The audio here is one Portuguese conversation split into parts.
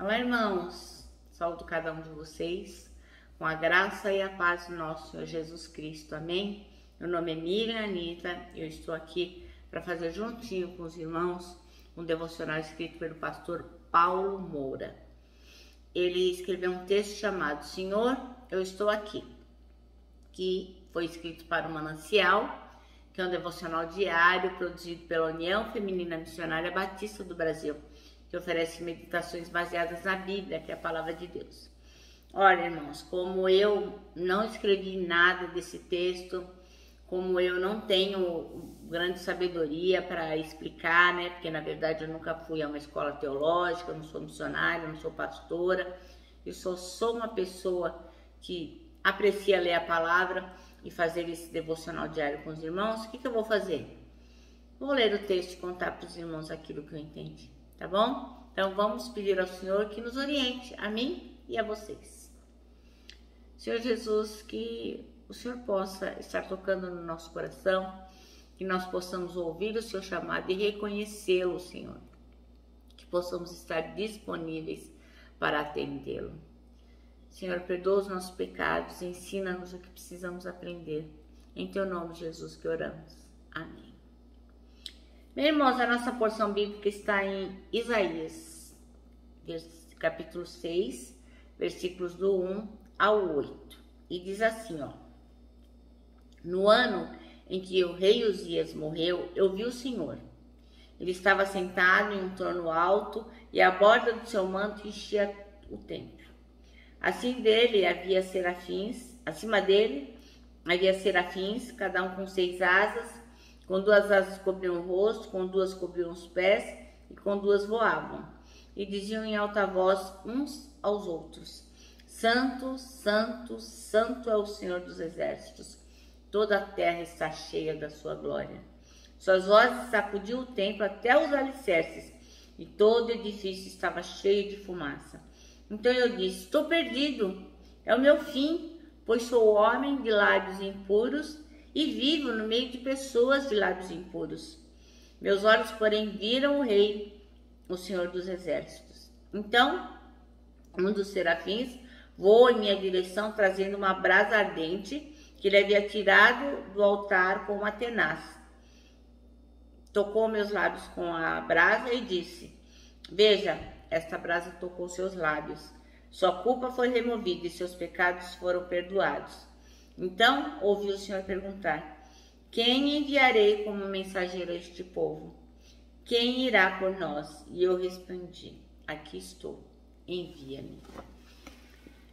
Olá, irmãos, saúdo cada um de vocês com a graça e a paz do nosso Senhor Jesus Cristo, amém? Meu nome é Miriam Anita e eu estou aqui para fazer juntinho com os irmãos um devocional escrito pelo pastor Paulo Moura. Ele escreveu um texto chamado Senhor, eu estou aqui, que foi escrito para o Manancial, que é um devocional diário produzido pela União Feminina Missionária Batista do Brasil, que oferece meditações baseadas na Bíblia, que é a palavra de Deus. Olha, irmãos, como eu não escrevi nada desse texto, como eu não tenho grande sabedoria para explicar, né? Porque na verdade eu nunca fui a uma escola teológica, eu não sou missionária, eu não sou pastora, eu sou uma pessoa que aprecia ler a palavra e fazer esse devocional diário com os irmãos. O que eu vou fazer? Vou ler o texto e contar para os irmãos aquilo que eu entendi. Tá bom? Então vamos pedir ao Senhor que nos oriente, a mim e a vocês. Senhor Jesus, que o Senhor possa estar tocando no nosso coração, que nós possamos ouvir o seu chamado e reconhecê-lo, Senhor. Que possamos estar disponíveis para atendê-lo. Senhor, perdoa os nossos pecados, ensina-nos o que precisamos aprender. Em teu nome, Jesus, que oramos. Amém. Meus irmãos, a nossa porção bíblica está em Isaías, capítulo 6, versículos do 1 ao 8. E diz assim, ó. No ano em que o rei Uzias morreu, eu vi o Senhor. Ele estava sentado em um trono alto e a borda do seu manto enchia o templo. Acima dele havia serafins, cada um com 6 asas. Com 2 asas cobriam o rosto, com 2 cobriam os pés e com 2 voavam. E diziam em alta voz uns aos outros: Santo, Santo, Santo é o Senhor dos exércitos. Toda a terra está cheia da sua glória. Suas vozes sacudiam o templo até os alicerces, e todo o edifício estava cheio de fumaça. Então eu disse: estou perdido, é o meu fim, pois sou homem de lábios impuros e vivo no meio de pessoas de lábios impuros. Meus olhos, porém, viram o Rei, o Senhor dos Exércitos. Então, um dos serafins voou em minha direção, trazendo uma brasa ardente que ele havia tirado do altar com uma tenaz. Tocou meus lábios com a brasa e disse: veja, esta brasa tocou seus lábios. Sua culpa foi removida e seus pecados foram perdoados. Então ouvi o Senhor perguntar: quem enviarei como mensageiro a este povo? Quem irá por nós? E eu respondi: aqui estou, envia-me.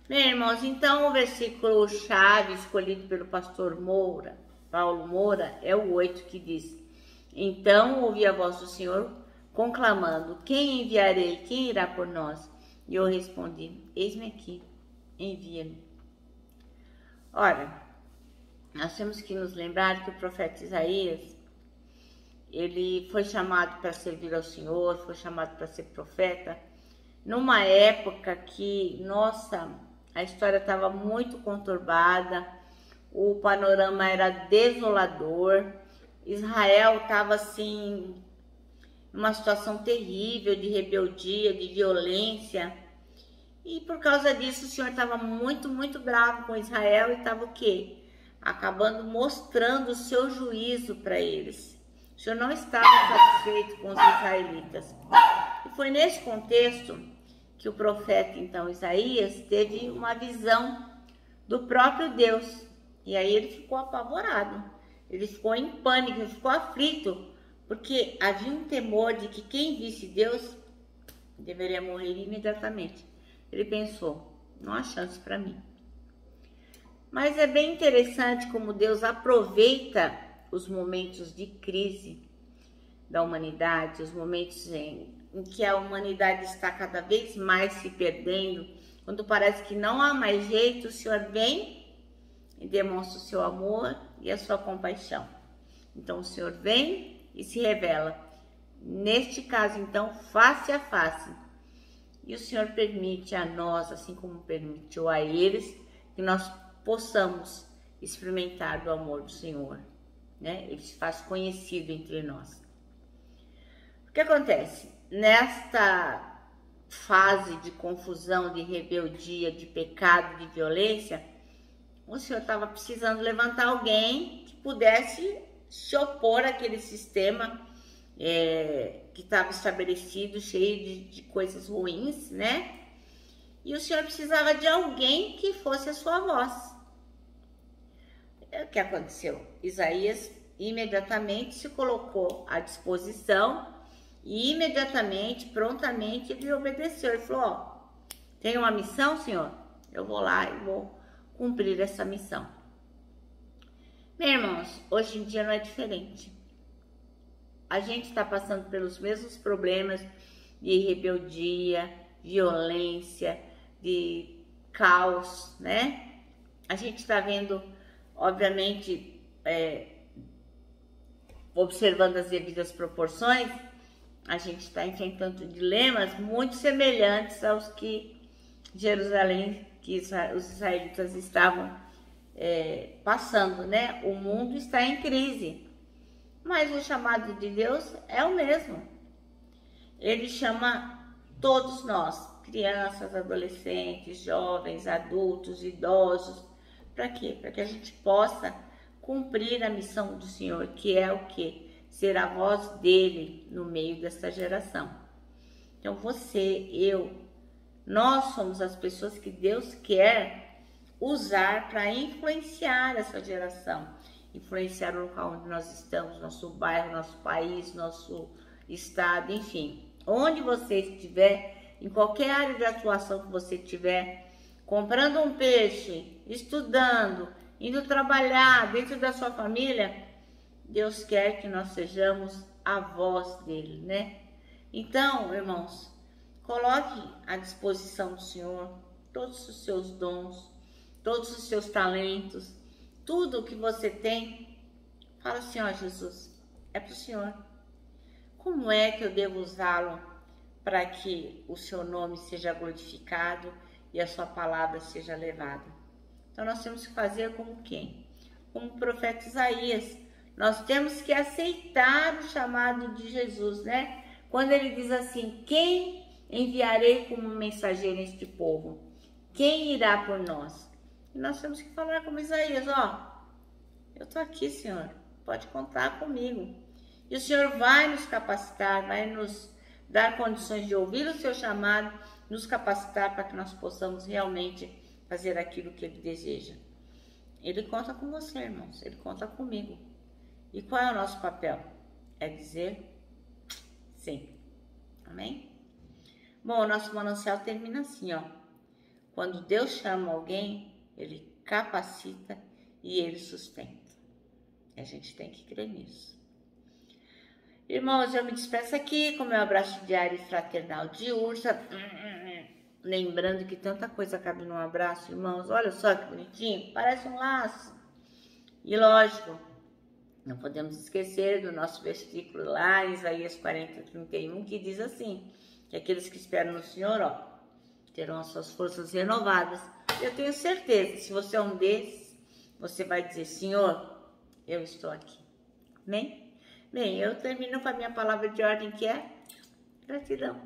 Bem, irmãos, então o versículo chave escolhido pelo pastor Paulo Moura, é o 8, que diz: então ouvi a voz do Senhor conclamando: quem enviarei? Quem irá por nós? E eu respondi: eis-me aqui, envia-me. Ora, nós temos que nos lembrar que o profeta Isaías, ele foi chamado para servir ao Senhor, foi chamado para ser profeta, numa época que, nossa, a história estava muito conturbada, o panorama era desolador, Israel estava assim, numa situação terrível de rebeldia, de violência. E por causa disso, o Senhor estava muito, muito bravo com Israel e estava o quê? Acabando mostrando o seu juízo para eles. O Senhor não estava satisfeito com os israelitas. E foi nesse contexto que o profeta, então, Isaías, teve uma visão do próprio Deus. E aí ele ficou apavorado, ele ficou em pânico, ele ficou aflito, porque havia um temor de que quem visse Deus deveria morrer imediatamente. Ele pensou: não há chance para mim. Mas é bem interessante como Deus aproveita os momentos de crise da humanidade, os momentos em que a humanidade está cada vez mais se perdendo, quando parece que não há mais jeito, o Senhor vem e demonstra o seu amor e a sua compaixão. Então o Senhor vem e se revela, neste caso então, face a face. E o Senhor permite a nós, assim como permitiu a eles, que nós possamos experimentar do amor do Senhor, né? Ele se faz conhecido entre nós. O que acontece? Nesta fase de confusão, de rebeldia, de pecado, de violência, o Senhor estava precisando levantar alguém que pudesse se opor àquele sistema que estava estabelecido, cheio de coisas ruins, né? E o Senhor precisava de alguém que fosse a sua voz. O que aconteceu? Isaías imediatamente se colocou à disposição e imediatamente, prontamente, ele obedeceu. Ele falou, ó, tem uma missão, Senhor? Eu vou lá e vou cumprir essa missão. Meus irmãos, hoje em dia não é diferente. A gente está passando pelos mesmos problemas de rebeldia, violência, de caos, né? A gente está vendo, obviamente, observando as devidas proporções, a gente está enfrentando dilemas muito semelhantes aos que Jerusalém, que os israelitas estavam passando, né? O mundo está em crise, mas o chamado de Deus é o mesmo. Ele chama todos nós, crianças, adolescentes, jovens, adultos, idosos, para quê? Para que a gente possa cumprir a missão do Senhor, que é o quê? Ser a voz dele no meio dessa geração. Então você, eu, nós somos as pessoas que Deus quer usar para influenciar essa geração, influenciar o local onde nós estamos, nosso bairro, nosso país, nosso estado, enfim. Onde você estiver, em qualquer área de atuação que você estiver, comprando um peixe, estudando, indo trabalhar dentro da sua família, Deus quer que nós sejamos a voz dele, né? Então, irmãos, coloque à disposição do Senhor todos os seus dons, todos os seus talentos, tudo o que você tem. Fala assim, ó Jesus, é para o Senhor. Como é que eu devo usá-lo para que o seu nome seja glorificado e a sua palavra seja levada? Então nós temos que fazer como quem? Como o profeta Isaías. Nós temos que aceitar o chamado de Jesus, né? Quando ele diz assim, quem enviarei como mensageiro este povo? Quem irá por nós? E nós temos que falar como Isaías, ó, eu tô aqui, Senhor, pode contar comigo. E o Senhor vai nos capacitar, vai nos dar condições de ouvir o seu chamado, nos capacitar para que nós possamos realmente fazer aquilo que ele deseja. Ele conta com você, irmãos, ele conta comigo. E qual é o nosso papel? É dizer sim. Amém? Bom, o nosso manancial termina assim, ó. Quando Deus chama alguém, ele capacita e ele sustenta. E a gente tem que crer nisso. Irmãos, eu me despeço aqui com meu abraço diário e fraternal de ursa. Lembrando que tanta coisa cabe num abraço, irmãos. Olha só que bonitinho, parece um laço. E lógico, não podemos esquecer do nosso versículo lá, Isaías 40:31, que diz assim, que aqueles que esperam no Senhor, ó, terão as suas forças renovadas. Eu tenho certeza, se você é um desses, você vai dizer, Senhor, eu estou aqui. Amém? Bem, eu termino com a minha palavra de ordem, que é gratidão.